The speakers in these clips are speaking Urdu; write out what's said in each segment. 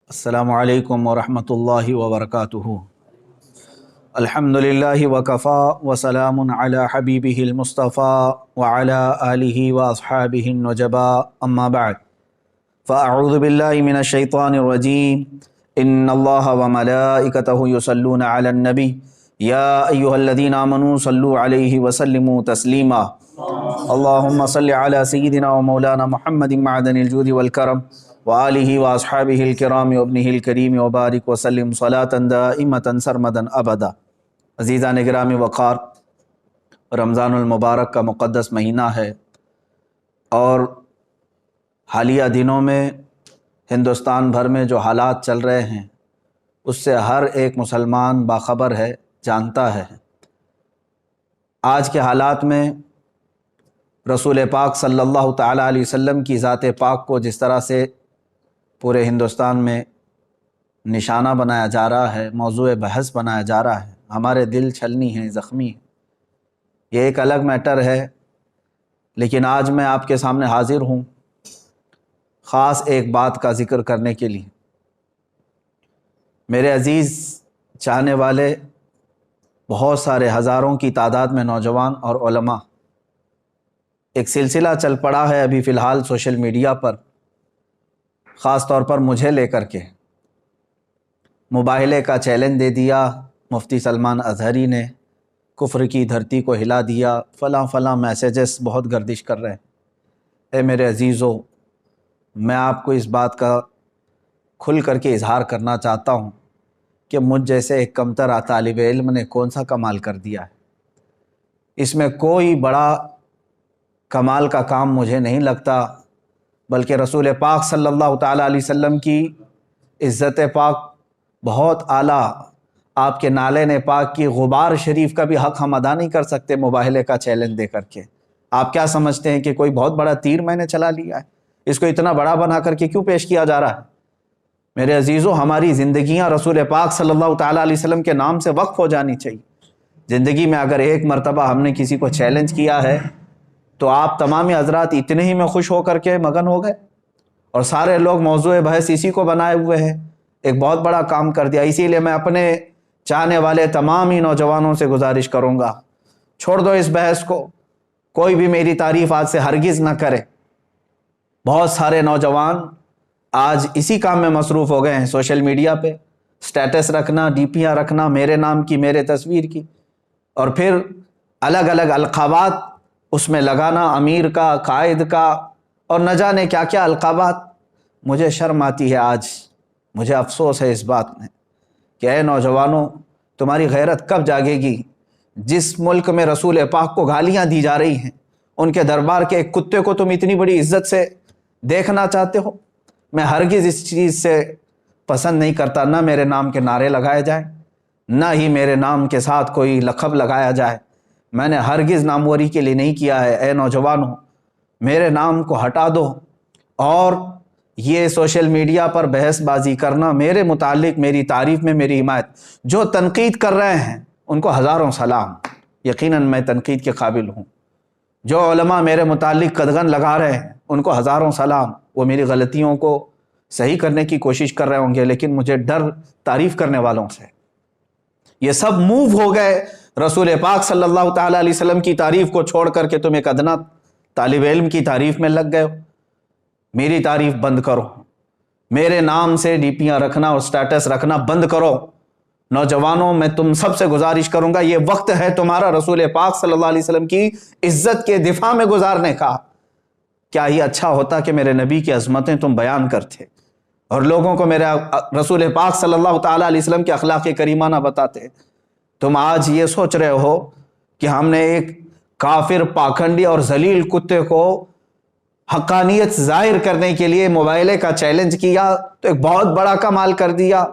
السلام علیکم ورحمۃ اللہ وبرکاتہ۔ الحمدللہ وکفا وسلام علی حبیبہ المصطفیٰ وعلی آلہ واصحابہ النجبا اما بعد فاعوذ باللہ من الشیطان الرجیم ان اللہ وملائکتہ یصلون علی النبی یا ایہا الذین آمنوا صلوا علیہ وسلموا تسلیما اللہم صل علی سیدنا ومولانا محمد معدن الجود والکرم وآلہ واصحابہ الکرام وابنہ الکریم وبارک وسلم صلاۃ دائمۃ سرمدا ابدا۔ عزیزان گرامی وقار، رمضان المبارک کا مقدس مہینہ ہے اور حالیہ دنوں میں ہندوستان بھر میں جو حالات چل رہے ہیں اس سے ہر ایک مسلمان باخبر ہے، جانتا ہے۔ آج کے حالات میں رسول پاک صلی اللہ تعالیٰ علیہ وسلم کی ذات پاک کو جس طرح سے پورے ہندوستان میں نشانہ بنایا جا رہا ہے، موضوع بحث بنایا جا رہا ہے، ہمارے دل چھلنی ہیں، زخمی ہیں، یہ ایک الگ میٹر ہے۔ لیکن آج میں آپ کے سامنے حاضر ہوں خاص ایک بات کا ذکر کرنے کے لیے۔ میرے عزیز چاہنے والے بہت سارے ہزاروں کی تعداد میں نوجوان اور علماء، ایک سلسلہ چل پڑا ہے ابھی فی الحال سوشل میڈیا پر، خاص طور پر مجھے لے کر کے مباہلے کا چیلنج دے دیا مفتی سلمان اظہری نے، کفر کی دھرتی کو ہلا دیا، فلاں فلاں میسیجز بہت گردش کر رہے ہیں۔ اے میرے عزیزو، میں آپ کو اس بات کا کھل کر کے اظہار کرنا چاہتا ہوں کہ مجھ جیسے ایک کمتر طالب علم نے کون سا کمال کر دیا ہے۔ اس میں کوئی بڑا کمال کا کام مجھے نہیں لگتا، بلکہ رسول پاک صلی اللہ تعالیٰ علیہ وسلم کی عزت پاک بہت اعلیٰ، آپ کے نالین پاک کی غبار شریف کا بھی حق ہم ادا نہیں کر سکتے مباہلے کا چیلنج دے کر کے۔ آپ کیا سمجھتے ہیں کہ کوئی بہت بڑا تیر میں نے چلا لیا ہے؟ اس کو اتنا بڑا بنا کر کے کیوں پیش کیا جا رہا ہے؟ میرے عزیزو، ہماری زندگیاں رسول پاک صلی اللہ تعالیٰ علیہ وسلم کے نام سے وقف ہو جانی چاہیے۔ زندگی میں اگر ایک مرتبہ ہم نے کسی کو چیلنج کیا ہے تو آپ تمامی حضرات اتنے ہی میں خوش ہو کر کے مگن ہو گئے اور سارے لوگ موضوع بحث اسی کو بنائے ہوئے ہیں، ایک بہت بڑا کام کر دیا۔ اسی لیے میں اپنے چاہنے والے تمام ہی نوجوانوں سے گزارش کروں گا، چھوڑ دو اس بحث کو، کوئی بھی میری تعریف آج سے ہرگز نہ کرے۔ بہت سارے نوجوان آج اسی کام میں مصروف ہو گئے ہیں، سوشل میڈیا پہ سٹیٹس رکھنا، ڈی پیاں رکھنا میرے نام کی، میرے تصویر کی، اور پھر الگ الگ القابات اس میں لگانا، امیر کا، قائد کا، اور نہ جانے کیا کیا القابات۔ مجھے شرم آتی ہے، آج مجھے افسوس ہے اس بات میں کہ اے نوجوانوں، تمہاری غیرت کب جاگے گی؟ جس ملک میں رسول پاک کو گالیاں دی جا رہی ہیں، ان کے دربار کے ایک کتے کو تم اتنی بڑی عزت سے دیکھنا چاہتے ہو؟ میں ہرگز اس چیز سے پسند نہیں کرتا، نہ میرے نام کے نعرے لگائے جائیں، نہ ہی میرے نام کے ساتھ کوئی لقب لگایا جائے۔ میں نے ہرگز ناموری کے لیے نہیں کیا ہے۔ اے نوجوانوں، میرے نام کو ہٹا دو، اور یہ سوشل میڈیا پر بحث بازی کرنا، میرے متعلق میری تعریف میں میری حمایت، جو تنقید کر رہے ہیں ان کو ہزاروں سلام، یقیناً میں تنقید کے قابل ہوں۔ جو علماء میرے متعلق قدغن لگا رہے ہیں ان کو ہزاروں سلام، وہ میری غلطیوں کو صحیح کرنے کی کوشش کر رہے ہوں گے، لیکن مجھے ڈر تعریف کرنے والوں سے۔ یہ سب موو ہو گئے رسول پاک صلی اللہ تعالیٰ علیہ وسلم کی تعریف کو چھوڑ کر کے تم ایک ادنا طالب علم کی تعریف میں لگ گئے ہو۔ میری تعریف بند کرو، میرے نام سے ڈی پیاں رکھنا اور سٹیٹس رکھنا بند کرو۔ نوجوانوں، میں تم سب سے گزارش کروں گا، یہ وقت ہے تمہارا رسول پاک صلی اللہ علیہ وسلم کی عزت کے دفاع میں گزارنے کا۔ کیا ہی اچھا ہوتا کہ میرے نبی کی عظمتیں تم بیان کرتے اور لوگوں کو میرے رسول پاک صلی اللہ تعالیٰ علیہ وسلم کے اخلاق کریمانہ بتاتے۔ تم آج یہ سوچ رہے ہو کہ ہم نے ایک کافر، پاکھنڈی اور ذلیل کتے کو حقانیت ظاہر کرنے کے لیے مباہلے کا چیلنج کیا تو ایک بہت بڑا کمال کر دیا۔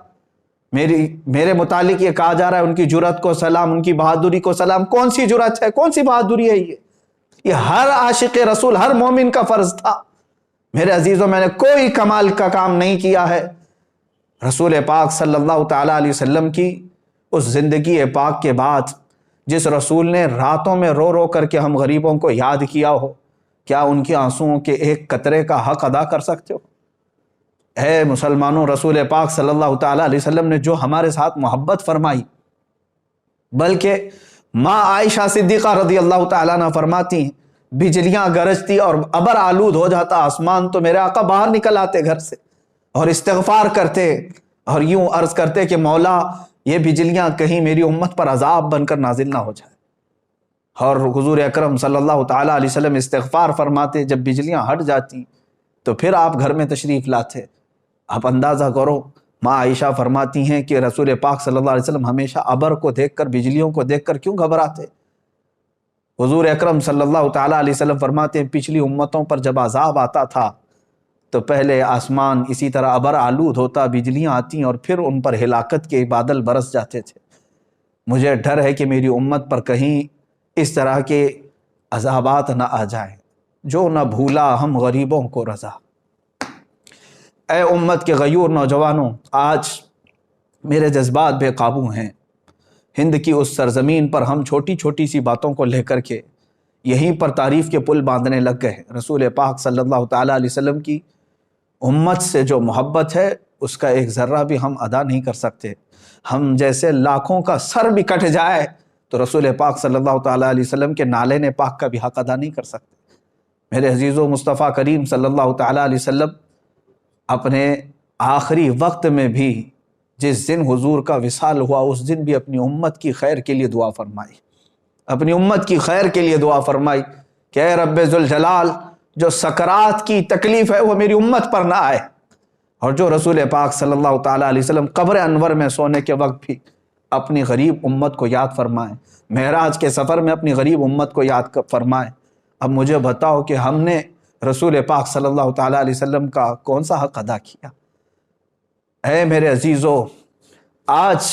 میرے متعلق یہ کہا جا رہا ہے ان کی جرأت کو سلام، ان کی بہادری کو سلام۔ کون سی جرأت ہے، کون سی بہادری ہے؟ یہ ہر عاشق رسول، ہر مومن کا فرض تھا۔ میرے عزیزوں، میں نے کوئی کمال کا کام نہیں کیا ہے۔ رسول پاک صلی اللہ تعالیٰ علیہ وسلم کی اس زندگی پاک کے بعد جس رسول نے راتوں میں رو رو کر کے ہم غریبوں کو یاد کیا ہو، کیا ان کے آنسوؤں کے ایک قطرے کا حق ادا کر سکتے ہو؟ اے مسلمانوں، رسول پاک صلی اللہ تعالیٰ علیہ وسلم نے جو ہمارے ساتھ محبت فرمائی، بلکہ ماں عائشہ صدیقہ رضی اللہ تعالیٰ عنہ فرماتی ہیں بجلیاں گرجتی اور ابر آلود ہو جاتا آسمان تو میرے آقا باہر نکل آتے گھر سے اور استغفار کرتے اور یوں عرض کرتے کہ مولا یہ بجلیاں کہیں میری امت پر عذاب بن کر نازل نہ ہو جائے، اور حضور اکرم صلی اللہ تعالیٰ علیہ وسلم استغفار فرماتے، جب بجلیاں ہٹ جاتی تو پھر آپ گھر میں تشریف لاتے۔ آپ اندازہ کرو، ماں عائشہ فرماتی ہیں کہ رسول پاک صلی اللہ علیہ وسلم ہمیشہ ابر کو دیکھ کر، بجلیوں کو دیکھ کر کیوں گھبراتے؟ حضور اکرم صلی اللہ تعالیٰ علیہ وسلم فرماتے ہیں پچھلی امتوں پر جب عذاب آتا تھا تو پہلے آسمان اسی طرح ابر آلود ہوتا، بجلیاں آتی اور پھر ان پر ہلاکت کے بادل برس جاتے تھے۔ مجھے ڈر ہے کہ میری امت پر کہیں اس طرح کے عذابات نہ آ جائیں، جو نہ بھولا ہم غریبوں کو رضا۔ اے امت کے غیور نوجوانوں، آج میرے جذبات بے قابو ہیں۔ ہند کی اس سرزمین پر ہم چھوٹی چھوٹی سی باتوں کو لے کر کے یہیں پر تعریف کے پل باندھنے لگ گئے۔ رسول پاک صلی اللہ تعالیٰ علیہ وسلم کی امت سے جو محبت ہے اس کا ایک ذرہ بھی ہم ادا نہیں کر سکتے۔ ہم جیسے لاکھوں کا سر بھی کٹ جائے تو رسول پاک صلی اللہ تعالیٰ علیہ وسلم کے نالین پاک کا بھی حق ادا نہیں کر سکتے۔ میرے عزیزو، مصطفیٰ کریم صلی اللہ تعالیٰ علیہ وسلم اپنے آخری وقت میں بھی جس دن حضور کا وصال ہوا اس دن بھی اپنی امت کی خیر کے لیے دعا فرمائی، اپنی امت کی خیر کے لیے دعا فرمائی کہ اے رب ذوالجلال، جو سکرات کی تکلیف ہے وہ میری امت پر نہ آئے، اور جو رسول پاک صلی اللہ تعالیٰ علیہ وسلم قبر انور میں سونے کے وقت بھی اپنی غریب امت کو یاد فرمائیں، معراج کے سفر میں اپنی غریب امت کو یاد فرمائیں۔ اب مجھے بتاؤ کہ ہم نے رسول پاک صلی اللہ تعالیٰ علیہ وسلم کا کون سا حق ادا کیا؟ اے میرے عزیزو، آج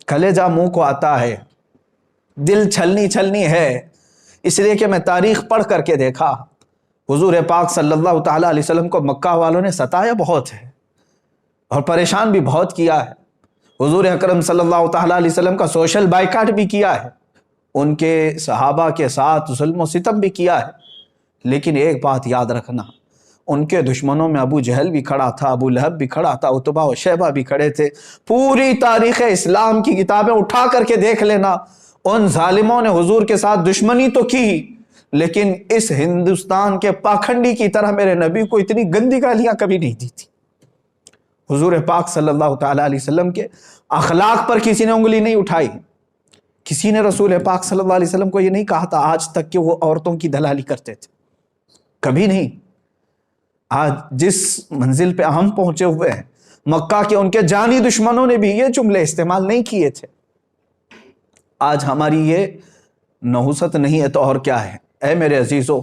کلیجہ منہ کو آتا ہے، دل چھلنی ہے، اس لیے کہ میں تاریخ پڑھ کر کے دیکھا حضور پاک صلی اللہ تعالیٰ علیہ وسلم کو مکہ والوں نے ستایا بہت ہے اور پریشان بھی بہت کیا ہے۔ حضور اکرم صلی اللہ تعالیٰ علیہ وسلم کا سوشل بائیکاٹ بھی کیا ہے، ان کے صحابہ کے ساتھ ظلم و ستم بھی کیا ہے، لیکن ایک بات یاد رکھنا، ان کے دشمنوں میں ابو جہل بھی کھڑا تھا، ابو لہب بھی کھڑا تھا، عتبہ و شیبہ بھی کھڑے تھے۔ پوری تاریخ اسلام کی کتابیں اٹھا کر کے دیکھ لینا، ان ظالموں نے حضور کے ساتھ دشمنی تو کی، لیکن اس ہندوستان کے پاکھنڈی کی طرح میرے نبی کو اتنی گندی گالیاں کبھی نہیں دی تھی۔ حضور پاک صلی اللہ تعالیٰ علیہ وسلم کے اخلاق پر کسی نے انگلی نہیں اٹھائی، کسی نے رسول پاک صلی اللہ علیہ وسلم کو یہ نہیں کہا تھا آج تک کہ وہ عورتوں کی دلالی کرتے تھے، کبھی نہیں۔ آج جس منزل پہ ہم پہنچے ہوئے ہیں، مکہ کے ان کے جانی دشمنوں نے بھی یہ جملے استعمال نہیں کیے تھے۔ آج ہماری یہ نحوست نہیں ہے تو اور کیا ہے؟ اے میرے عزیزو،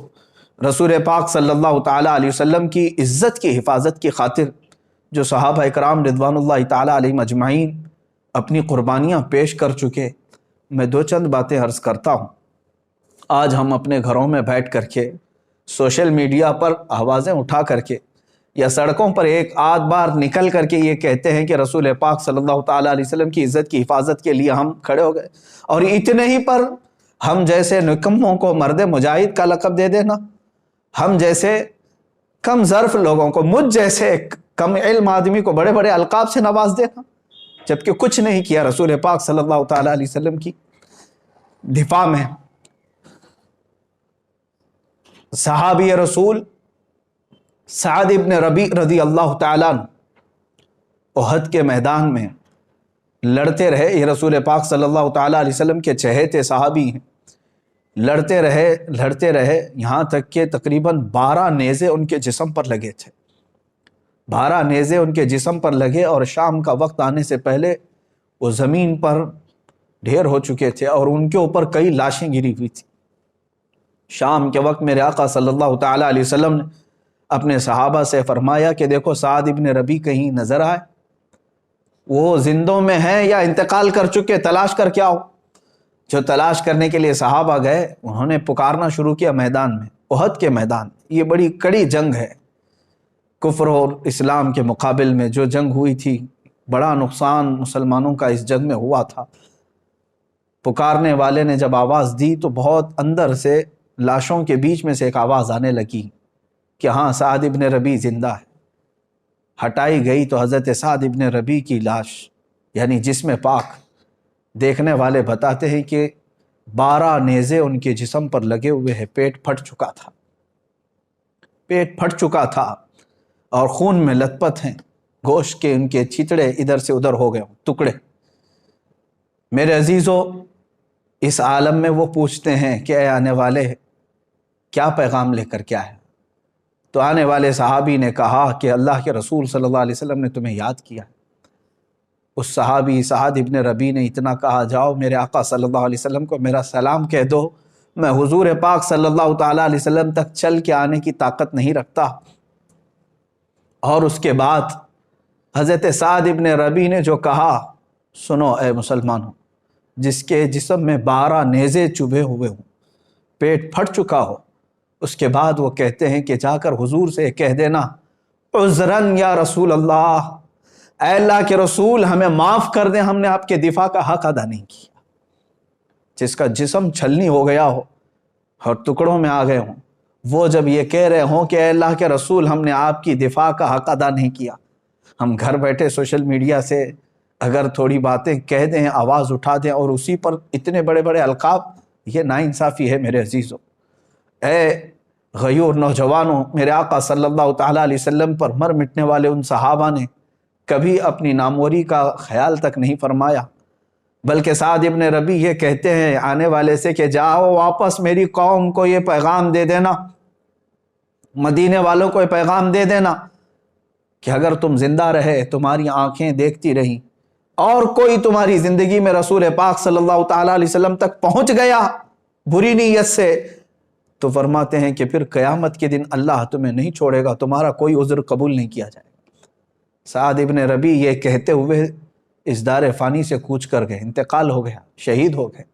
رسول پاک صلی اللہ تعالیٰ علیہ وسلم کی عزت کی حفاظت کی خاطر جو صحابہ اکرام رضوان اللہ تعالیٰ علیہم اجمعین اپنی قربانیاں پیش کر چکے، میں دو چند باتیں عرض کرتا ہوں۔ آج ہم اپنے گھروں میں بیٹھ کر کے سوشل میڈیا پر آوازیں اٹھا کر کے یا سڑکوں پر ایک آدھ بار نکل کر کے یہ کہتے ہیں کہ رسول پاک صلی اللہ تعالیٰ علیہ وسلم کی عزت کی حفاظت کے لیے ہم کھڑے ہو گئے، اور اتنے ہی پر ہم جیسے نکموں کو مرد مجاہد کا لقب دے دینا، ہم جیسے کم ظرف لوگوں کو، مجھ جیسے کم علم آدمی کو بڑے بڑے القاب سے نواز دینا، جبکہ کچھ نہیں کیا رسول پاک صلی اللہ تعالیٰ علیہ وسلم کی دفاع میں۔ صحابی رسول سعد ابن ربیع رضی اللہ تعالیٰ عنہ احد کے میدان میں لڑتے رہے، یہ رسول پاک صلی اللہ تعالیٰ علیہ وسلم کے چہیتے صحابی ہیں، لڑتے رہے یہاں تک کہ تقریباً 12 نیزے ان کے جسم پر لگے تھے، 12 نیزے ان کے جسم پر لگے، اور شام کا وقت آنے سے پہلے وہ زمین پر ڈھیر ہو چکے تھے اور ان کے اوپر کئی لاشیں گری ہوئی تھیں۔ شام کے وقت میرے آقا صلی اللہ تعالیٰ علیہ وسلم نے اپنے صحابہ سے فرمایا کہ دیکھو سعد ابن ربیع کہیں نظر آئے، وہ زندوں میں ہیں یا انتقال کر چکے، تلاش کر کے آؤ۔ جو تلاش کرنے کے لیے صحابہ گئے، انہوں نے پکارنا شروع کیا میدان میں، احد کے میدان۔ یہ بڑی کڑی جنگ ہے، کفر اور اسلام کے مقابل میں جو جنگ ہوئی تھی، بڑا نقصان مسلمانوں کا اس جنگ میں ہوا تھا۔ پکارنے والے نے جب آواز دی تو بہت اندر سے لاشوں کے بیچ میں سے ایک آواز آنے لگی کہ ہاں سعد ابن ربیع زندہ ہے۔ ہٹائی گئی تو حضرت سعد ابن ربیع کی لاش یعنی جسم پاک دیکھنے والے بتاتے ہیں کہ 12 نیزے ان کے جسم پر لگے ہوئے ہیں، پیٹ پھٹ چکا تھا، پیٹ پھٹ چکا تھا اور خون میں لت پت ہیں، گوشت کے ان کے چھتڑے ادھر سے ادھر ہو گئے ٹکڑے۔ میرے عزیزو، اس عالم میں وہ پوچھتے ہیں کہ اے آنے والے کیا پیغام لے کر کیا ہے؟ تو آنے والے صحابی نے کہا کہ اللہ کے رسول صلی اللہ علیہ وسلم نے تمہیں یاد کیا۔ اس صحابی سعد ابن ربیع نے اتنا کہا، جاؤ میرے آقا صلی اللہ علیہ وسلم کو میرا سلام کہہ دو، میں حضور پاک صلی اللہ تعالیٰ علیہ وسلم تک چل کے آنے کی طاقت نہیں رکھتا۔ اور اس کے بعد حضرت سعد ابن ربیع نے جو کہا، سنو اے مسلمانوں، جس کے جسم میں 12 نیزے چبھے ہوئے ہوں، پیٹ پھٹ چکا ہو، اس کے بعد وہ کہتے ہیں کہ جا کر حضور سے کہہ دینا، عذراً یا رسول اللہ، اے اللہ کے رسول ہمیں معاف کر دیں، ہم نے آپ کے دفاع کا حق ادا نہیں کیا۔ جس کا جسم چھلنی ہو گیا ہو اور ٹکڑوں میں آ گئے ہوں، وہ جب یہ کہہ رہے ہوں کہ اے اللہ کے رسول ہم نے آپ کی دفاع کا حق ادا نہیں کیا، ہم گھر بیٹھے سوشل میڈیا سے اگر تھوڑی باتیں کہہ دیں، آواز اٹھا دیں اور اسی پر اتنے بڑے بڑے القاب، یہ ناانصافی ہے میرے عزیزوں۔ اے غیور نوجوانوں، میرے آقا صلی اللہ تعالیٰ علیہ وسلم پر مر مٹنے والے ان صحابہ نے کبھی اپنی ناموری کا خیال تک نہیں فرمایا، بلکہ سعد ابن ربیع یہ کہتے ہیں آنے والے سے کہ جاؤ واپس میری قوم کو یہ پیغام دے دینا، مدینے والوں کو یہ پیغام دے دینا کہ اگر تم زندہ رہے، تمہاری آنکھیں دیکھتی رہیں اور کوئی تمہاری زندگی میں رسول پاک صلی اللہ تعالیٰ علیہ وسلم تک پہنچ گیا بری نیت سے، تو فرماتے ہیں کہ پھر قیامت کے دن اللہ تمہیں نہیں چھوڑے گا، تمہارا کوئی عذر قبول نہیں کیا جائے گا۔ سعد ابن ربیع یہ کہتے ہوئے اس دار فانی سے کوچ کر گئے، انتقال ہو گیا، شہید ہو گئے۔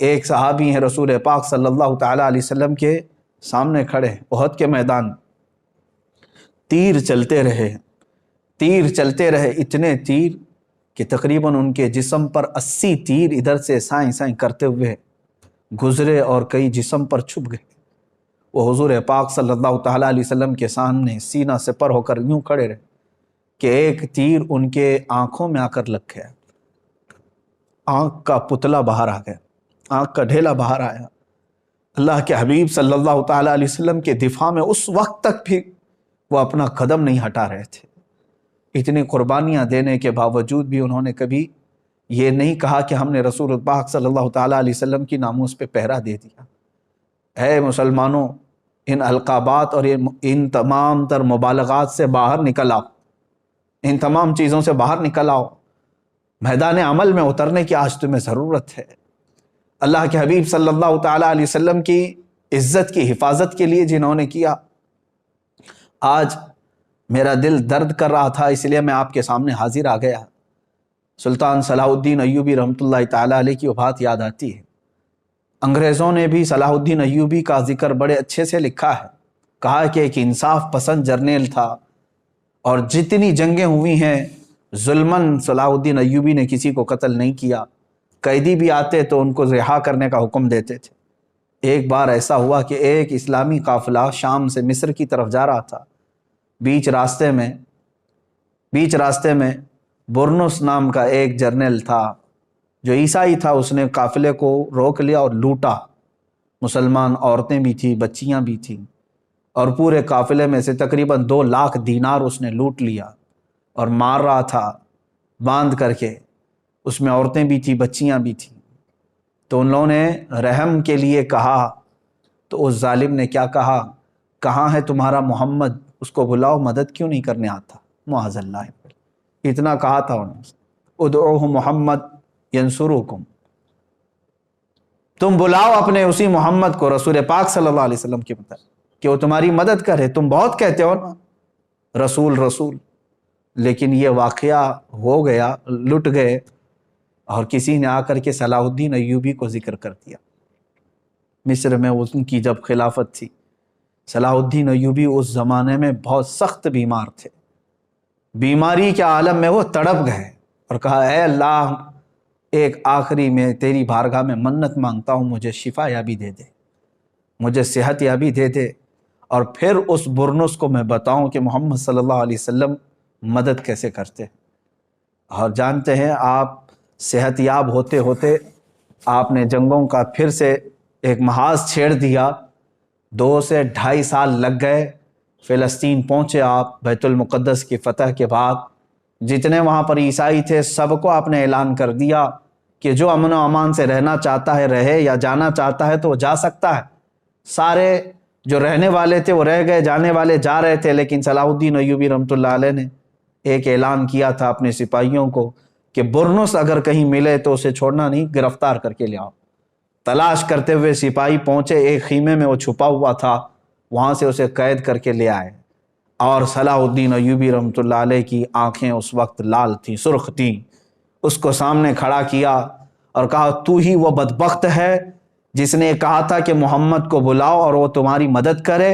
ایک صحابی ہیں رسول پاک صلی اللہ تعالیٰ علیہ وسلم کے سامنے کھڑے، احد کے میدان، تیر چلتے رہے، اتنے تیر کہ تقریباً ان کے جسم پر 80 تیر ادھر سے سائیں سائیں کرتے ہوئے گزرے اور کئی جسم پر چھپ گئے۔ وہ حضور پاک صلی اللہ تعالیٰ علیہ وسلم کے سامنے سینہ سپر ہو کر یوں کھڑے رہے کہ ایک تیر ان کے آنکھوں میں آ کر لگ گیا، آنکھ کا پتلا باہر آ گیا، آنکھ کا ڈھیلا باہر آیا۔ اللہ کے حبیب صلی اللہ تعالیٰ علیہ وسلم کے دفاع میں اس وقت تک بھی وہ اپنا قدم نہیں ہٹا رہے تھے۔ اتنی قربانیاں دینے کے باوجود بھی انہوں نے کبھی یہ نہیں کہا کہ ہم نے رسول پاک صلی اللہ تعالیٰ علیہ وسلم کی ناموس پہ پہرا دے دیا۔ اے مسلمانوں، ان القابات اور ان تمام تر مبالغات سے باہر نکل آؤ، ان تمام چیزوں سے باہر نکل آؤ، میدان عمل میں اترنے کی آج تمہیں ضرورت ہے۔ اللہ کے حبیب صلی اللہ تعالیٰ علیہ وسلم کی عزت کی حفاظت کے لیے جنہوں نے کیا، آج میرا دل درد کر رہا تھا، اس لیے میں آپ کے سامنے حاضر آ گیا۔ سلطان صلاح الدین ایوبی رحمۃ اللہ تعالیٰ علیہ کی وفات یاد آتی ہے۔ انگریزوں نے بھی صلاح الدین ایوبی کا ذکر بڑے اچھے سے لکھا ہے، کہا کہ ایک انصاف پسند جرنیل تھا اور جتنی جنگیں ہوئی ہیں ظلماً صلاح الدین ایوبی نے کسی کو قتل نہیں کیا، قیدی بھی آتے تو ان کو رہا کرنے کا حکم دیتے تھے۔ ایک بار ایسا ہوا کہ ایک اسلامی قافلہ شام سے مصر کی طرف جا رہا تھا، بیچ راستے میں برنس نام کا ایک جرنیل تھا جو عیسائی تھا، اس نے قافلے کو روک لیا اور لوٹا، مسلمان عورتیں بھی تھیں، بچیاں بھی تھیں، اور پورے قافلے میں سے تقریباً 2 لاکھ دینار اس نے لوٹ لیا اور مار رہا تھا باندھ کر کے، اس میں عورتیں بھی تھیں، بچیاں بھی تھیں۔ تو ان لوگوں نے رحم کے لیے کہا تو اس ظالم نے کیا کہا، کہاں ہے تمہارا محمد، اس کو بلاؤ، مدد کیوں نہیں کرنے آتا، معاذ اللہ، اتنا کہا تھا انہوں نے، ادعوہ محمد ینصرکم، تم بلاؤ اپنے اسی محمد کو، رسول پاک صلی اللہ علیہ وسلم کی مدد، کہ وہ تمہاری مدد کرے، تم بہت کہتے ہو نا رسول رسول، لیکن یہ واقعہ ہو گیا، لٹ گئے، اور کسی نے آ کر کے صلاح الدین ایوبی کو ذکر کر دیا۔ مصر میں ان کی جب خلافت تھی، صلاح الدین ایوبی اس زمانے میں بہت سخت بیمار تھے، بیماری کے عالم میں وہ تڑپ گئے اور کہا، اے اللہ، ایک آخری میں تیری بارگاہ میں منت مانگتا ہوں، مجھے شفا یابی دے دے، مجھے صحت یابی دے دے، اور پھر اس برنس کو میں بتاؤں کہ محمد صلی اللہ علیہ وسلم مدد کیسے کرتے ہیں۔ اور جانتے ہیں آپ صحت یاب ہوتے ہوتے آپ نے جنگوں کا پھر سے ایک محاذ چھیڑ دیا، 2 سے 2.5 سال لگ گئے، فلسطین پہنچے آپ بیت المقدس کی فتح کے بعد، جتنے وہاں پر عیسائی تھے سب کو آپ نے اعلان کر دیا کہ جو امن و امان سے رہنا چاہتا ہے رہے، یا جانا چاہتا ہے تو وہ جا سکتا ہے۔ سارے جو رہنے والے تھے وہ رہ گئے، جانے والے جا رہے تھے، لیکن صلاح الدین ایوبی رحمۃ اللہ علیہ نے ایک اعلان کیا تھا اپنے سپاہیوں کو کہ برنس اگر کہیں ملے تو اسے چھوڑنا نہیں، گرفتار کر کے لے آؤ۔ تلاش کرتے ہوئے سپاہی پہنچے، ایک خیمے میں وہ چھپا ہوا تھا، وہاں سے اسے قید کر کے لے آئے، اور صلاح الدین ایوبی رحمۃ اللہ علیہ کی آنکھیں اس وقت لال تھیں، سرخ تھیں۔ اس کو سامنے کھڑا کیا اور کہا تو ہی وہ بدبخت ہے جس نے کہا تھا کہ محمد کو بلاؤ اور وہ تمہاری مدد کرے۔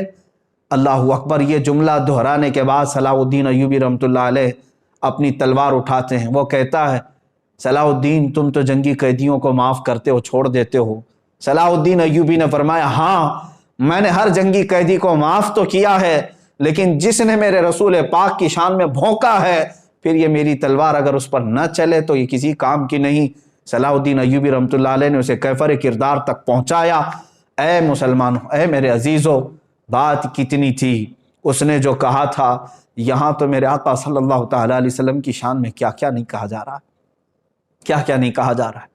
اللہ اکبر۔ یہ جملہ دہرانے کے بعد صلاح الدین ایوبی رحمۃ اللہ علیہ اپنی تلوار اٹھاتے ہیں۔ وہ کہتا ہے صلاح الدین تم تو جنگی قیدیوں کو معاف کرتے ہو، چھوڑ دیتے ہو۔ صلاح الدین ایوبی نے فرمایا ہاں میں نے ہر جنگی قیدی کو معاف تو کیا ہے، لیکن جس نے میرے رسول پاک کی شان میں بھونکا ہے پھر یہ میری تلوار اگر اس پر نہ چلے تو یہ کسی کام کی نہیں۔ صلاح الدین ایوبی رحمۃ اللہ علیہ نے اسے کیفر کردار تک پہنچایا۔ اے مسلمانوں، اے میرے عزیزو، بات کتنی تھی، اس نے جو کہا تھا۔ یہاں تو میرے آقا صلی اللہ تعالیٰ علیہ وسلم کی شان میں کیا کیا نہیں کہا جا رہا ہے، کیا کیا نہیں کہا جا رہا ہے۔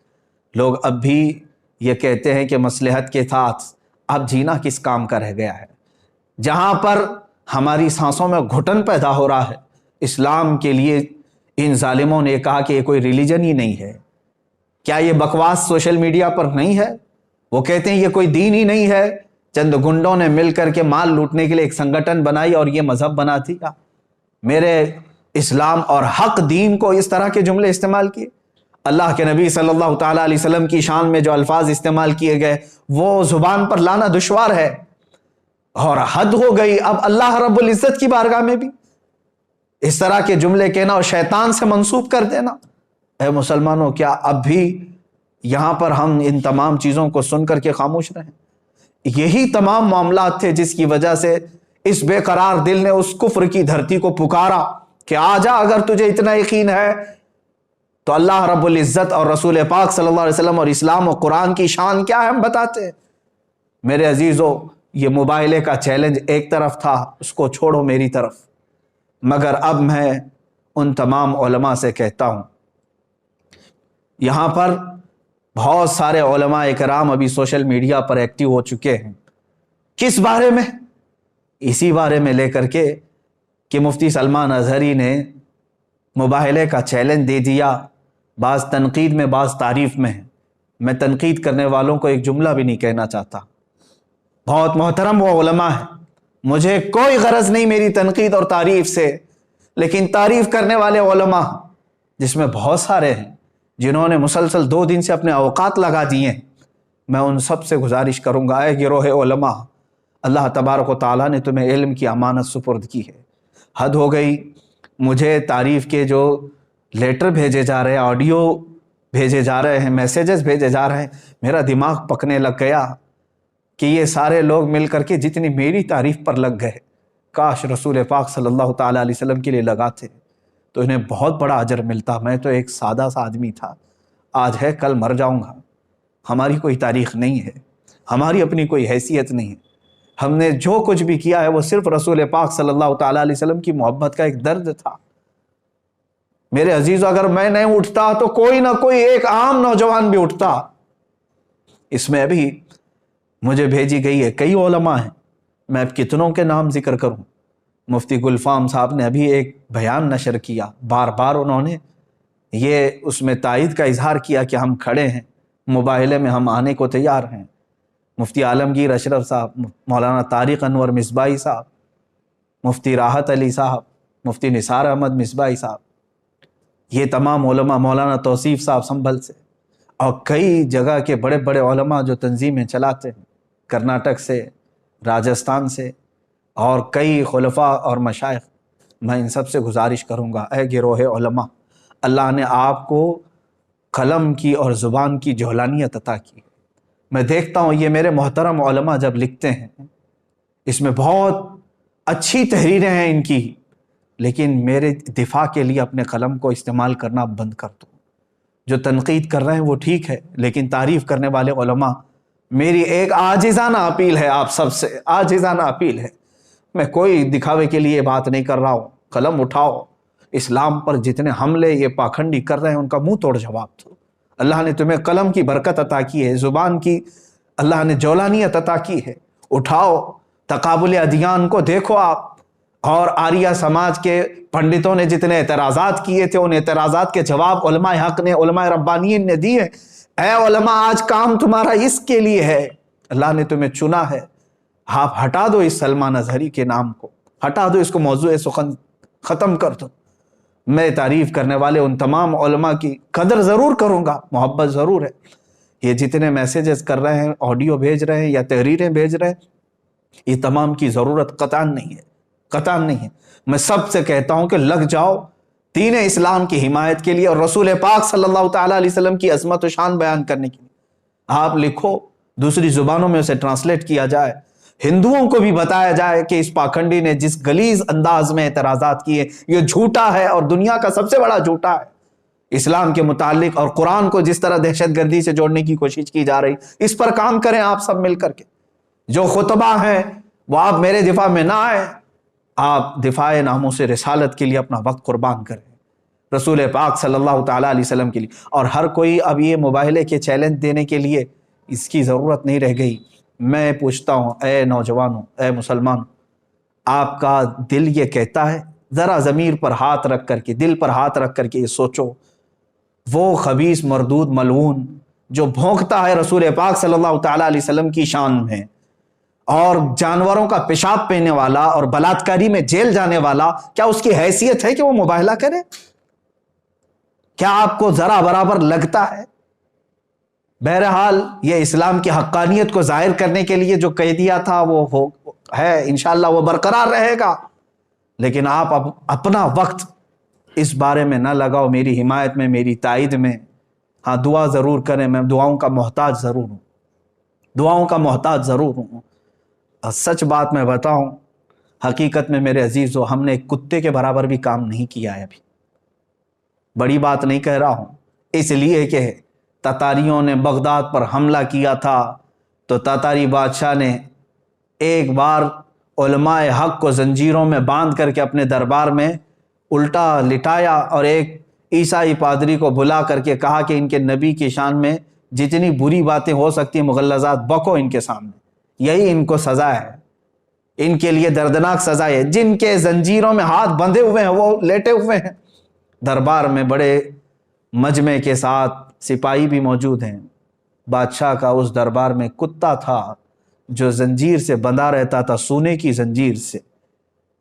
لوگ اب بھی یہ کہتے ہیں کہ مصلحت کے ساتھ اب جینا کس کام کا رہ گیا ہے، جہاں پر ہماری سانسوں میں گھٹن پیدا ہو رہا ہے۔ اسلام کے لیے ان ظالموں نے کہا کہ یہ کوئی ریلیجن ہی نہیں ہے۔ کیا یہ بکواس سوشل میڈیا پر نہیں ہے؟ وہ کہتے ہیں یہ کوئی دین ہی نہیں ہے، چند گنڈوں نے مل کر کے مال لوٹنے کے لیے ایک سنگٹن بنائی اور یہ مذہب بنا دیا۔ میرے اسلام اور حق دین کو اس طرح کے جملے استعمال کیے۔ اللہ کے نبی صلی اللہ تعالیٰ علیہ وسلم کی شان میں جو الفاظ استعمال کیے گئے وہ زبان پر لانا دشوار ہے، اور حد ہو گئی اب اللہ رب العزت کی بارگاہ میں بھی اس طرح کے جملے کہنا اور شیطان سے منسوب کر دینا۔ اے مسلمانوں، کیا اب بھی یہاں پر ہم ان تمام چیزوں کو سن کر کے خاموش رہیں؟ یہی تمام معاملات تھے جس کی وجہ سے اس بے قرار دل نے اس کفر کی دھرتی کو پکارا کہ آ جا، اگر تجھے اتنا یقین ہے تو اللہ رب العزت اور رسول پاک صلی اللہ علیہ وسلم اور اسلام و قرآن کی شان کیا ہے ہم بتاتے ہیں۔ میرے عزیزو، یہ موبائلے کا چیلنج ایک طرف تھا، اس کو چھوڑو میری طرف، مگر اب میں ان تمام علماء سے کہتا ہوں، یہاں پر بہت سارے علماء کرام ابھی سوشل میڈیا پر ایکٹیو ہو چکے ہیں۔ کس بارے میں؟ اسی بارے میں لے کر کے کہ مفتی سلمان اظہری نے مباہلے کا چیلنج دے دیا، بعض تنقید میں بعض تعریف میں ہے۔ میں تنقید کرنے والوں کو ایک جملہ بھی نہیں کہنا چاہتا، بہت محترم وہ علماء ہیں، مجھے کوئی غرض نہیں میری تنقید اور تعریف سے، لیکن تعریف کرنے والے علماء جس میں بہت سارے ہیں جنہوں نے مسلسل 2 دن سے اپنے اوقات لگا دیے ہیں، میں ان سب سے گزارش کروں گا، اے گروہ علماء، اللہ تبارک و تعالیٰ نے تمہیں علم کی امانت سپرد کی ہے۔ حد ہو گئی، مجھے تعریف کے جو لیٹر بھیجے جا رہے ہیں، آڈیو بھیجے جا رہے ہیں، میسیجز بھیجے جا رہے ہیں، میرا دماغ پکنے لگ گیا کہ یہ سارے لوگ مل کر کے جتنی میری تعریف پر لگ گئے، کاش رسول پاک صلی اللہ تعالیٰ علیہ وسلم کے لیے لگاتے تو انہیں بہت بڑا اجر ملتا۔ میں تو ایک سادہ سا آدمی تھا، آج ہے کل مر جاؤں گا، ہماری کوئی تاریخ نہیں ہے، ہماری اپنی کوئی حیثیت نہیں ہے، ہم نے جو کچھ بھی کیا ہے وہ صرف رسول پاک صلی اللہ تعالیٰ علیہ وسلم کی محبت کا ایک درد تھا۔ میرے عزیزو، اگر میں نہیں اٹھتا تو کوئی نہ کوئی ایک عام نوجوان بھی اٹھتا۔ اس میں ابھی مجھے بھیجی گئی ہے، کئی علماء ہیں، میں اب کتنوں کے نام ذکر کروں۔ مفتی گلفام صاحب نے ابھی ایک بیان نشر کیا، بار بار انہوں نے یہ اس میں تائید کا اظہار کیا کہ ہم کھڑے ہیں، مباہلے میں ہم آنے کو تیار ہیں۔ مفتی عالمگیر اشرف صاحب، مولانا طارق انور مصباحی صاحب، مفتی راحت علی صاحب، مفتی نثار احمد مصباحی صاحب، یہ تمام علماء، مولانا توصیف صاحب سنبھل سے، اور کئی جگہ کے بڑے بڑے علماء جو تنظیمیں چلاتے ہیں، کرناٹک سے، راجستھان سے، اور کئی خلفاء اور مشائخ، میں ان سب سے گزارش کروں گا، اے گروہ علماء، اللہ نے آپ کو قلم کی اور زبان کی جولانیت عطا کی۔ میں دیکھتا ہوں یہ میرے محترم علماء جب لکھتے ہیں اس میں بہت اچھی تحریریں ہیں ان کی، لیکن میرے دفاع کے لیے اپنے قلم کو استعمال کرنا بند کر دو۔ جو تنقید کر رہے ہیں وہ ٹھیک ہے، لیکن تعریف کرنے والے علماء، میری ایک عاجزانہ اپیل ہے آپ سب سے، عاجزانہ اپیل ہے، میں کوئی دکھاوے کے لیے بات نہیں کر رہا ہوں، قلم اٹھاؤ، اسلام پر جتنے حملے یہ پاکھنڈی کر رہے ہیں ان کا منہ توڑ جواب دو۔ اللہ نے تمہیں قلم کی برکت عطا کی ہے، زبان کی اللہ نے جولانیت عطا کی ہے، اٹھاؤ، تقابل ادیان کو دیکھو آپ۔ اور آریہ سماج کے پنڈتوں نے جتنے اعتراضات کیے تھے ان اعتراضات کے جواب علماء حق نے، علماء ربانیین نے دیے۔ اے علماء، آج کام تمہارا اس کے لیے ہے، اللہ نے تمہیں چنا ہے، آپ ہٹا دو اس سلمان اظہری کے نام کو، ہٹا دو اس کو، موضوع سخن ختم کر دو۔ میں تعریف کرنے والے ان تمام علماء کی قدر ضرور کروں گا، محبت ضرور ہے۔ یہ جتنے میسیجز کر رہے ہیں، آڈیو بھیج رہے ہیں یا تحریریں بھیج رہے ہیں، یہ تمام کی ضرورت قطعاً نہیں ہے، قطعاً نہیں ہے۔ میں سب سے کہتا ہوں کہ لگ جاؤ دین اسلام کی حمایت کے لیے اور رسول پاک صلی اللہ تعالیٰ علیہ وسلم کی عظمت و شان بیان کرنے کے لیے۔ آپ لکھو، دوسری زبانوں میں اسے ٹرانسلیٹ کیا جائے، ہندوؤں کو بھی بتایا جائے کہ اس پاکھنڈی نے جس غلیظ انداز میں اعتراضات کیے یہ جھوٹا ہے اور دنیا کا سب سے بڑا جھوٹا ہے۔ اسلام کے متعلق اور قرآن کو جس طرح دہشت گردی سے جوڑنے کی کوشش کی جا رہی، اس پر کام کریں آپ سب مل کر کے۔ جو خطبہ ہیں وہ آپ میرے دفاع میں نہ آئے، آپ دفاع ناموس رسالت کے لیے اپنا وقت قربان کریں، رسول پاک صلی اللہ تعالیٰ علیہ وسلم کے لیے۔ اور ہر کوئی اب یہ مباہلے کے چیلنج دینے کے لیے اس کی ضرورت نہیں رہ گئی۔ میں پوچھتا ہوں، اے نوجوانوں، اے مسلمانوں، آپ کا دل یہ کہتا ہے؟ ذرا ضمیر پر ہاتھ رکھ کر کے، دل پر ہاتھ رکھ کر کے یہ سوچو، وہ خبیث مردود ملعون جو بھونکتا ہے رسول پاک صلی اللہ تعالیٰ علیہ وسلم کی شان میں، اور جانوروں کا پیشاب پینے والا اور بلاತ್ಕಾری میں جیل جانے والا، کیا اس کی حیثیت ہے کہ وہ مباہلہ کرے؟ کیا آپ کو ذرا برابر لگتا ہے؟ بہرحال یہ اسلام کی حقانیت کو ظاہر کرنے کے لیے جو کہہ دیا تھا وہ ہے، انشاءاللہ وہ برقرار رہے گا، لیکن آپ اپنا وقت اس بارے میں نہ لگاؤ، میری حمایت میں، میری تائید میں۔ ہاں، دعا ضرور کریں، میں دعاؤں کا محتاج ضرور ہوں، دعاؤں کا محتاج ضرور ہوں۔ اور سچ بات میں بتاؤں، حقیقت میں میرے عزیزو، ہم نے ایک کتے کے برابر بھی کام نہیں کیا ہے ابھی۔ بڑی بات نہیں کہہ رہا ہوں، اس لیے کہ تاتاریوں نے بغداد پر حملہ کیا تھا تو تاتاری بادشاہ نے ایک بار علماء حق کو زنجیروں میں باندھ کر کے اپنے دربار میں الٹا لٹایا اور ایک عیسائی پادری کو بلا کر کے کہا کہ ان کے نبی کی شان میں جتنی بری باتیں ہو سکتی ہیں مغلظات بکو ان کے سامنے، یہی ان کو سزا ہے، ان کے لیے دردناک سزا ہے۔ جن کے زنجیروں میں ہاتھ بندھے ہوئے ہیں وہ لیٹے ہوئے ہیں دربار میں، بڑے مجمع کے ساتھ سپاہی بھی موجود ہیں۔ بادشاہ کا اس دربار میں کتا تھا جو زنجیر سے بندھا رہتا تھا، سونے کی زنجیر سے۔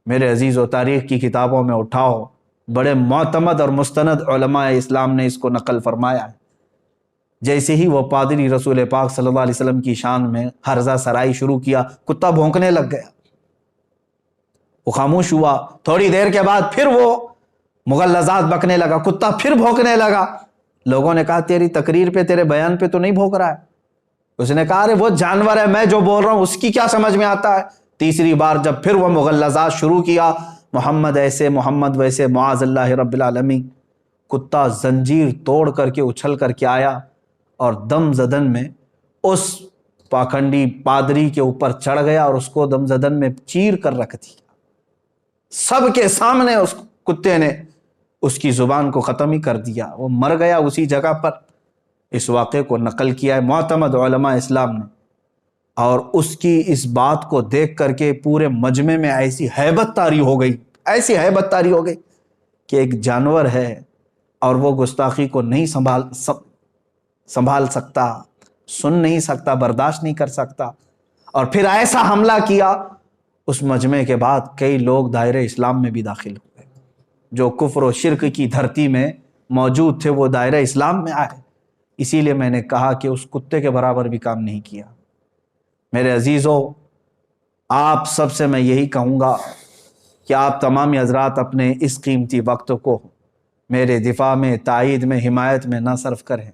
میرے عزیز و تاریخ کی کتابوں میں اٹھاؤ، بڑے معتمد اور مستند علماء اسلام نے اس کو نقل فرمایا ہے۔ جیسے ہی وہ پادری رسول پاک صلی اللہ علیہ وسلم کی شان میں ہرزہ سرائی شروع کیا، کتا بھونکنے لگ گیا، وہ خاموش ہوا۔ تھوڑی دیر کے بعد پھر وہ مغلظات بکنے لگا، کتا پھر بھونکنے لگا۔ لوگوں نے کہا تیری تقریر پہ، تیرے بیان پہ تو نہیں بھونک رہا ہے۔ اس نے کہا ارے وہ جانور ہے، میں جو بول رہا ہوں اس کی کیا سمجھ میں آتا ہے۔ تیسری بار جب پھر وہ مغلظات شروع کیا، محمد ایسے، محمد ویسے، معاذ اللہ رب العالمین، کتا زنجیر توڑ کر کے اچھل کر کے آیا اور دم زدن میں اس پاکھنڈی پادری کے اوپر چڑھ گیا اور اس کو دم زدن میں چیر کر رکھ دیا۔ سب کے سامنے اس کتے نے اس کی زبان کو ختم ہی کر دیا، وہ مر گیا اسی جگہ پر۔ اس واقعے کو نقل کیا ہے معتمد علماء اسلام نے، اور اس کی اس بات کو دیکھ کر کے پورے مجمع میں ایسی ہیبت طاری ہو گئی، ایسی ہیبت طاری ہو گئی کہ ایک جانور ہے اور وہ گستاخی کو نہیں سنبھال سکتا، سن نہیں سکتا، برداشت نہیں کر سکتا، اور پھر ایسا حملہ کیا۔ اس مجمع کے بعد کئی لوگ دائرہ اسلام میں بھی داخل ہوئے، جو کفر و شرک کی دھرتی میں موجود تھے وہ دائرہ اسلام میں آئے۔ اسی لیے میں نے کہا کہ اس کتے کے برابر بھی کام نہیں کیا۔ میرے عزیزو، آپ سب سے میں یہی کہوں گا کہ آپ تمام حضرات اپنے اس قیمتی وقت کو میرے دفاع میں، تائید میں، حمایت میں نہ صرف کریں۔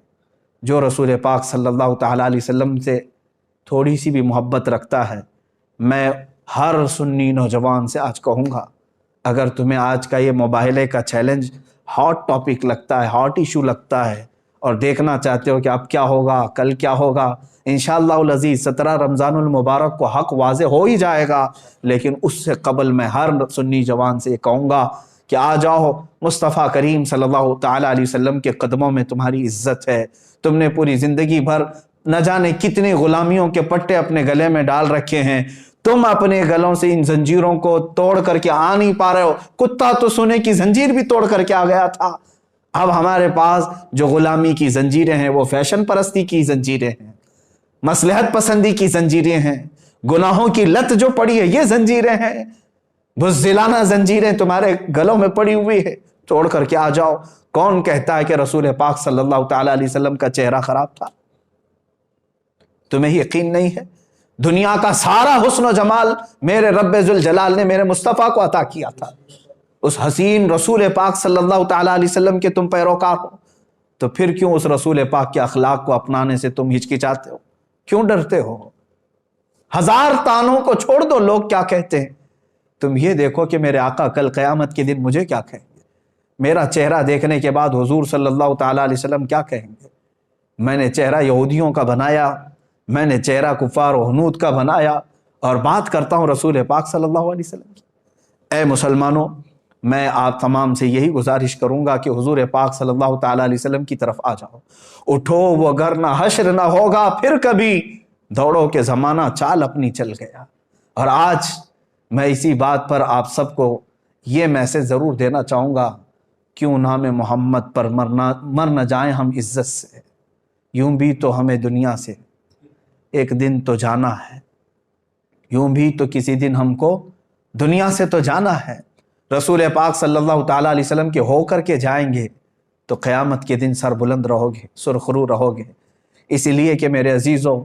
جو رسول پاک صلی اللہ تعالیٰ علیہ وسلم سے تھوڑی سی بھی محبت رکھتا ہے، میں ہر سنی نوجوان سے آج کہوں گا، اگر تمہیں آج کا یہ موبائلے کا چیلنج ہاٹ ٹاپک لگتا ہے، ہاٹ ایشو لگتا ہے، اور دیکھنا چاہتے ہو کہ اب کیا ہوگا، کل کیا ہوگا، انشاءاللہ العزیز 17 رمضان المبارک کو حق واضح ہو ہی جائے گا، لیکن اس سے قبل میں ہر سنی جوان سے یہ کہوں گا کہ آ جاؤ، مصطفیٰ کریم صلی اللہ تعالیٰ علیہ وسلم کے قدموں میں تمہاری عزت ہے۔ تم نے پوری زندگی بھر نہ جانے کتنے غلامیوں کے پٹے اپنے گلے میں ڈال رکھے ہیں، تم اپنے گلوں سے ان زنجیروں کو توڑ کر کے آ نہیں پا رہے ہو۔ کتا تو سونے کی زنجیر بھی توڑ کر کے آ گیا تھا، اب ہمارے پاس جو غلامی کی زنجیریں ہیں وہ فیشن پرستی کی زنجیریں ہیں، مصلحت پسندی کی زنجیریں ہیں، گناہوں کی لت جو پڑی ہے یہ زنجیریں ہیں، بزدلانہ زنجیریں تمہارے گلوں میں پڑی ہوئی ہے، توڑ کر کے آ جاؤ۔ کون کہتا ہے کہ رسول پاک صلی اللہ تعالیٰ علیہ وسلم کا چہرہ خراب تھا؟ تمہیں یقین نہیں ہے؟ دنیا کا سارا حسن و جمال میرے رب ذوالجلال نے میرے مصطفیٰ کو عطا کیا تھا، اس حسین رسول پاک صلی اللہ تعالیٰ علیہ وسلم کے تم پیروکار ہو، تو پھر کیوں اس رسول پاک کے اخلاق کو اپنانے سے تم ہچکچاتے ہو؟ کیوں ڈرتے ہو؟ ہزار تانوں کو چھوڑ دو لوگ کیا کہتے ہیں، تم یہ دیکھو کہ میرے آقا کل قیامت کے دن مجھے کیا کہیں گے، میرا چہرہ دیکھنے کے بعد حضور صلی اللہ تعالیٰ علیہ وسلم کیا کہیں گے۔ میں نے چہرہ یہودیوں کا بنایا، میں نے چہرہ کفار و ہنود کا بنایا، اور بات کرتا ہوں رسول پاک صلی اللہ علیہ وسلم کی۔ اے مسلمانوں، میں آپ تمام سے یہی گزارش کروں گا کہ حضور پاک صلی اللہ تعالیٰ علیہ وسلم کی طرف آ جاؤ، اٹھو وہ گر نہ حشر نہ ہوگا پھر کبھی، دوڑو کہ زمانہ چال اپنی چل گیا۔ اور آج میں اسی بات پر آپ سب کو یہ میسج ضرور دینا چاہوں گا، کیوں نام محمد پر مر نہ جائیں ہم عزت سے، یوں بھی تو ہمیں دنیا سے ایک دن تو جانا ہے، یوں بھی تو کسی دن ہم کو دنیا سے تو جانا ہے۔ رسول پاک صلی اللہ تعالیٰ علیہ وسلم کے ہو کر کے جائیں گے تو قیامت کے دن سر بلند رہو گے، سرخرو رہو گے۔ اس لیے کہ میرے عزیزوں،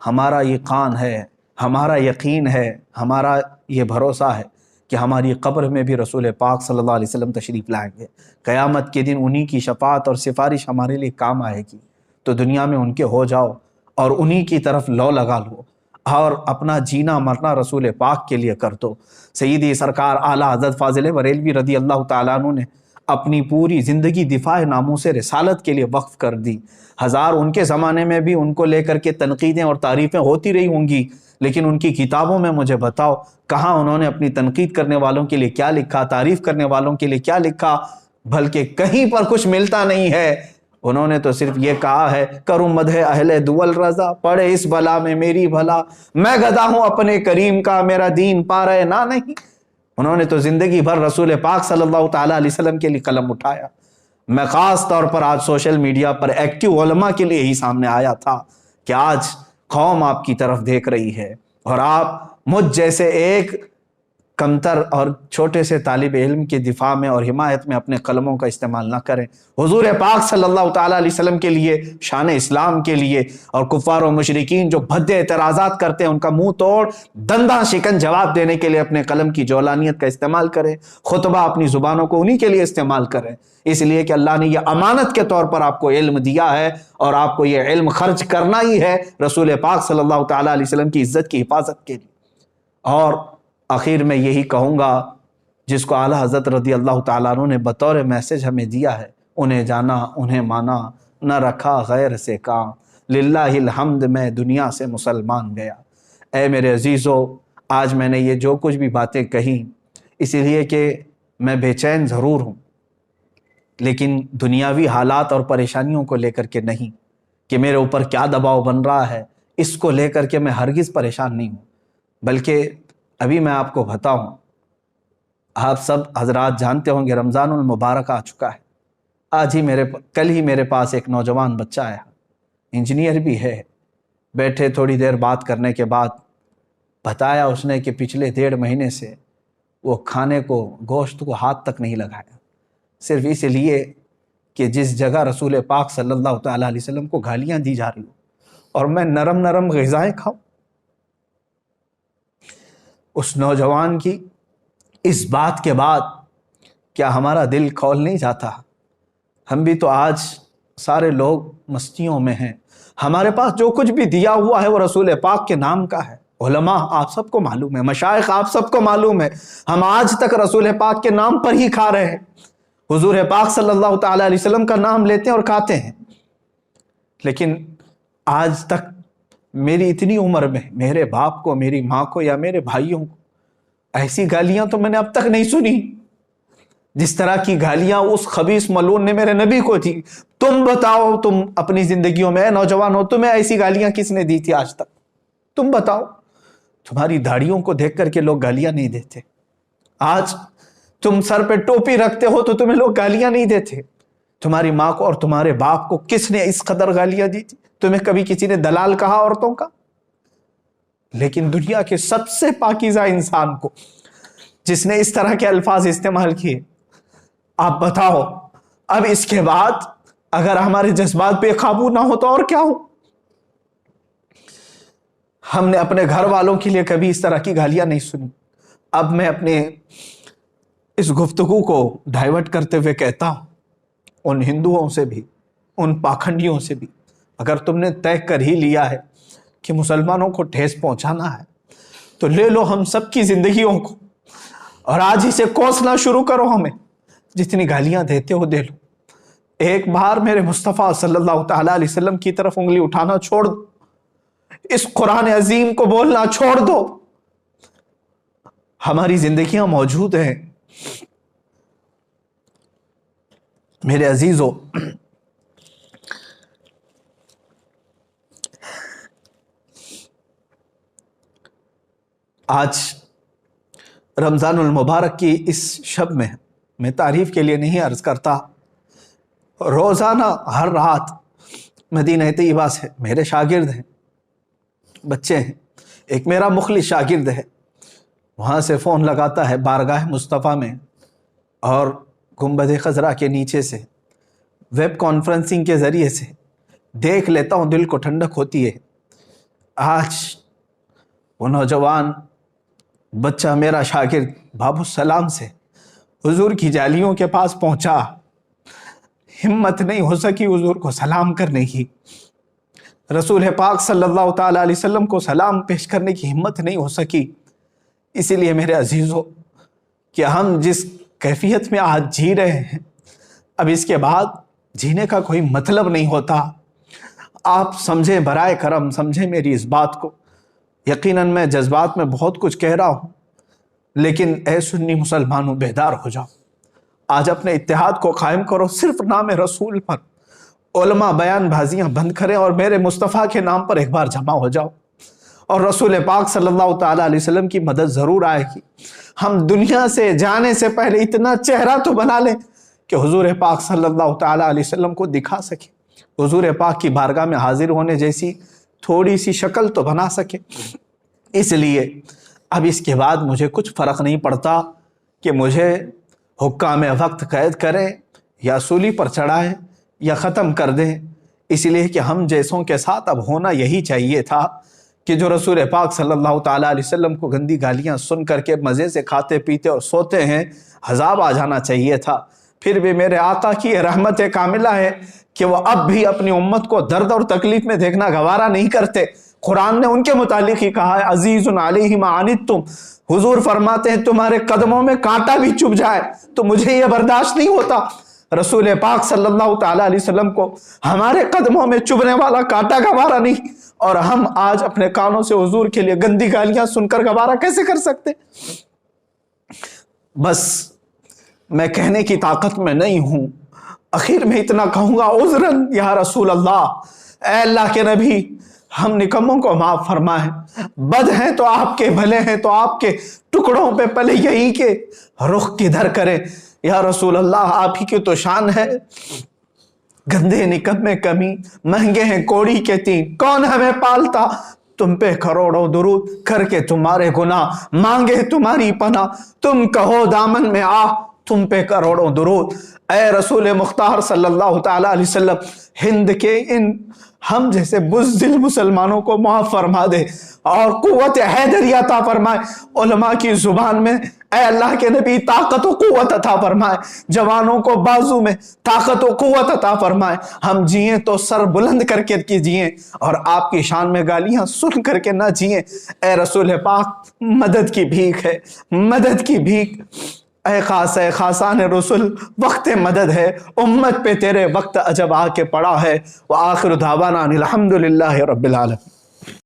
ہمارا یہ قان ہے، ہمارا یقین ہے، ہمارا یہ بھروسہ ہے کہ ہماری قبر میں بھی رسول پاک صلی اللہ علیہ وسلم تشریف لائیں گے۔ قیامت کے دن انہی کی شفاعت اور سفارش ہمارے لیے کام آئے گی، تو دنیا میں ان کے ہو جاؤ اور انہی کی طرف لو لگا لو، اور اپنا جینا مرنا رسول پاک کے لیے کر دو۔ سیدی سرکار اعلیٰ حضرت فاضل بریلوی رضی اللہ تعالیٰ عنہ نے اپنی پوری زندگی دفاع ناموس رسالت کے لیے وقف کر دی۔ ہزار ان کے زمانے میں بھی ان کو لے کر کے تنقیدیں اور تعریفیں ہوتی رہی ہوں گی، لیکن ان کی کتابوں میں مجھے بتاؤ کہاں انہوں نے اپنی تنقید کرنے والوں کے لیے کیا لکھا، تعریف کرنے والوں کے لیے کیا لکھا؟ بلکہ کہیں پر کچھ ملتا نہیں ہے۔ انہوں نے تو صرف یہ کہا ہے، کروں مدح اہل دول رضا، پڑے اس بلا میں میری بھلا، میں گدا ہوں اپنے کریم کا، میرا دین پا رہے نہ نہیں۔ انہوں نے تو زندگی بھر رسول پاک صلی اللہ تعالیٰ علیہ وسلم کے لیے قلم اٹھایا۔ میں خاص طور پر آج سوشل میڈیا پر ایکٹیو علماء کے لیے ہی سامنے آیا تھا کہ آج قوم آپ کی طرف دیکھ رہی ہے، اور آپ مجھ جیسے ایک کمتر اور چھوٹے سے طالب علم کے دفاع میں اور حمایت میں اپنے قلموں کا استعمال نہ کریں۔ حضور پاک صلی اللہ تعالیٰ علیہ وسلم کے لیے، شان اسلام کے لیے، اور کفار و مشرکین جو بھدے اعتراضات کرتے ہیں ان کا منہ توڑ دنداں شکن جواب دینے کے لیے اپنے قلم کی جولانیت کا استعمال کریں، خطبہ اپنی زبانوں کو انہی کے لیے استعمال کریں، اس لیے کہ اللہ نے یہ امانت کے طور پر آپ کو علم دیا ہے، اور آپ کو یہ علم خرچ کرنا ہی ہے رسول پاک صلی اللہ تعالیٰ علیہ وسلم کی عزت کی حفاظت کے لیے۔ اور آخر میں یہی کہوں گا، جس کو اعلیٰ حضرت رضی اللہ تعالیٰ عنہ نے بطور میسج ہمیں دیا ہے، انہیں جانا انہیں مانا، نہ رکھا غیر سے کام، للہ الحمد میں دنیا سے مسلمان گیا۔ اے میرے عزیزو، آج میں نے یہ جو کچھ بھی باتیں کہیں اس لیے کہ میں بے چین ضرور ہوں، لیکن دنیاوی حالات اور پریشانیوں کو لے کر کے نہیں، کہ میرے اوپر کیا دباؤ بن رہا ہے اس کو لے کر کے میں ہرگز پریشان نہیں ہوں، بلکہ ابھی میں آپ کو بتاؤں، آپ سب حضرات جانتے ہوں گے رمضان المبارک آ چکا ہے۔ کل ہی میرے پاس ایک نوجوان بچہ آیا، انجینئر بھی ہے، بیٹھے تھوڑی دیر بات کرنے کے بعد بتایا اس نے کہ پچھلے 1.5 مہینے سے وہ کھانے کو، گوشت کو ہاتھ تک نہیں لگایا، صرف اس لیے کہ جس جگہ رسول پاک صلی اللہ تعالیٰ علیہ وسلم کو گالیاں دی جا رہی ہوں اور میں نرم نرم غذائیں کھاؤں۔ اس نوجوان کی اس بات کے بعد کیا ہمارا دل کھول نہیں جاتا؟ ہم بھی تو آج سارے لوگ مستیوں میں ہیں، ہمارے پاس جو کچھ بھی دیا ہوا ہے وہ رسول پاک کے نام کا ہے، علماء آپ سب کو معلوم ہے، مشائخ آپ سب کو معلوم ہے، ہم آج تک رسول پاک کے نام پر ہی کھا رہے ہیں، حضور پاک صلی اللہ تعالیٰ علیہ وسلم کا نام لیتے ہیں اور کھاتے ہیں، لیکن آج تک میری اتنی عمر میں میرے باپ کو، میری ماں کو یا میرے بھائیوں کو ایسی گالیاں تو میں نے اب تک نہیں سنی جس طرح کی گالیاں اس خبیث ملعون نے میرے نبی کو دی۔ تم بتاؤ، تم اپنی زندگیوں میں نوجوانوں تمہیں ایسی گالیاں کس نے دی تھی آج تک؟ تم بتاؤ، تمہاری داڑھیوں کو دیکھ کر کے لوگ گالیاں نہیں دیتے، آج تم سر پہ ٹوپی رکھتے ہو تو تمہیں لوگ گالیاں نہیں دیتے، تمہاری ماں کو اور تمہارے باپ کو کس نے اس قدر گالیاں دی تھی؟ تمہیں کبھی کسی نے دلال کہا عورتوں کا؟ لیکن دنیا کے سب سے پاکیزہ انسان کو جس نے اس طرح کے الفاظ استعمال کیے، آپ بتاؤ اب اس کے بعد اگر ہمارے جذبات بے قابو نہ ہو تو اور کیا ہو؟ ہم نے اپنے گھر والوں کے لیے کبھی اس طرح کی گالیاں نہیں سنی۔ اب میں اپنے اس گفتگو کو ڈائیورٹ کرتے ہوئے کہتا ہوں، ان ہندوؤں سے بھی، ان پاکھنڈیوں سے بھی، اگر تم نے طے کر ہی لیا ہے کہ مسلمانوں کو ٹھیس پہنچانا ہے تو لے لو ہم سب کی زندگیوں کو اور آج ہی سے کوسنا شروع کرو، ہمیں جتنی گالیاں دیتے ہو دے لو۔ ایک بار میرے مصطفیٰ صلی اللہ تعالیٰ علیہ وسلم کی طرف انگلی اٹھانا چھوڑ دو، اس قرآن عظیم کو بولنا چھوڑ دو۔ ہماری زندگیاں موجود ہیں میرے عزیزو۔ آج رمضان المبارک کی اس شب میں تعریف کے لیے نہیں عرض کرتا، روزانہ ہر رات مدینہ طیبہ سے میرے شاگرد ہیں، بچے ہیں، ایک میرا مخلص شاگرد ہے، وہاں سے فون لگاتا ہے بارگاہ مصطفیٰ میں اور گنبد خضرا کے نیچے سے ویب کانفرنسنگ کے ذریعے سے دیکھ لیتا ہوں، دل کو ٹھنڈک ہوتی ہے۔ آج وہ نوجوان بچہ میرا شاگرد باب السلام سے حضور کی جالیوں کے پاس پہنچا، ہمت نہیں ہو سکی حضور کو سلام کرنے کی، رسول پاک صلی اللہ تعالیٰ علیہ وسلم کو سلام پیش کرنے کی ہمت نہیں ہو سکی۔ اسی لیے میرے عزیزو کہ ہم جس کیفیت میں آج جی رہے ہیں، اب اس کے بعد جینے کا کوئی مطلب نہیں ہوتا۔ آپ سمجھیں، برائے کرم سمجھیں میری اس بات کو۔ یقیناً میں جذبات میں بہت کچھ کہہ رہا ہوں، لیکن اے سنی مسلمانوں بیدار ہو جاؤ، آج اپنے اتحاد کو قائم کرو، صرف نام رسول پر علماء بیان بازیاں بند کریں اور میرے مصطفیٰ کے نام پر ایک بار جمع ہو جاؤ، اور رسول پاک صلی اللہ تعالیٰ علیہ وسلم کی مدد ضرور آئے گی۔ ہم دنیا سے جانے سے پہلے اتنا چہرہ تو بنا لیں کہ حضور پاک صلی اللہ تعالیٰ علیہ وسلم کو دکھا سکے، حضور پاک کی بارگاہ میں حاضر ہونے جیسی تھوڑی سی شکل تو بنا سکے۔ اس لیے اب اس کے بعد مجھے کچھ فرق نہیں پڑتا کہ مجھے حکام وقت قید کریں یا سولی پر چڑھائیں یا ختم کر دیں، اس لیے کہ ہم جیسوں کے ساتھ اب ہونا یہی چاہیے تھا کہ جو رسول پاک صلی اللہ تعالیٰ علیہ وسلم کو گندی گالیاں سن کر کے مزے سے کھاتے پیتے اور سوتے ہیں، عذاب آ جانا چاہیے تھا۔ پھر بھی میرے آقا کی رحمت کاملہ ہے کہ وہ اب بھی اپنی امت کو درد اور تکلیف میں دیکھنا گوارا نہیں کرتے۔ قرآن نے ان کے متعلق ہی کہا ہے، عزیز علیہ ما عنتم، حضور فرماتے ہیں تمہارے قدموں میں کانٹا بھی چبھ جائے تو مجھے یہ برداشت نہیں ہوتا۔ رسول پاک صلی اللہ تعالیٰ علیہ وسلم کو ہمارے قدموں میں چبھنے والا کانٹا گوارا نہیں، اور ہم آج اپنے کانوں سے حضور کے لیے گندی گالیاں سن کر گوارا کیسے کر سکتے؟ بس میں کہنے کی طاقت میں نہیں ہوں، اخیر میں اتنا کہوں گا، عذراً یا رسول اللہ، اے اللہ کے نبی، ہم نکموں کو معاف فرمائیں، بد ہیں تو آپ کے، بھلے ہیں تو آپ کے، ٹکڑوں پہ پلے یہی کے رخ کدھر کریں، یا رسول اللہ آپ ہی کی تو شان ہے۔ گندے نکمے کمی، مہنگے ہیں کوڑی کے تین، کون ہمیں پالتا، تم پہ کروڑوں درود کر کے تمہارے گناہ مانگے تمہاری پناہ، تم کہو دامن میں آ، تم پہ کروڑوں درود۔ اے رسول مختار صلی اللہ تعالیٰ علیہ وسلم، ہند کے ان ہم جیسے بزدل مسلمانوں کو معاف فرما دے اور قوت حیدری عطا فرمائے، علماء کی زبان میں اے اللہ کے نبی طاقت و قوت عطا فرمائے، جوانوں کو بازو میں طاقت و قوت عطا فرمائے، ہم جئیں تو سر بلند کر کے جئیں اور آپ کی شان میں گالیاں سن کر کے نہ جئیں۔ اے رسول پاک مدد کی بھیک ہے، مدد کی بھیک، اے خاصان رسول وقت مدد ہے، امت پہ تیرے وقت عجب آ کے پڑا ہے۔ وآخر دعوانا الحمدللہ رب العالمین۔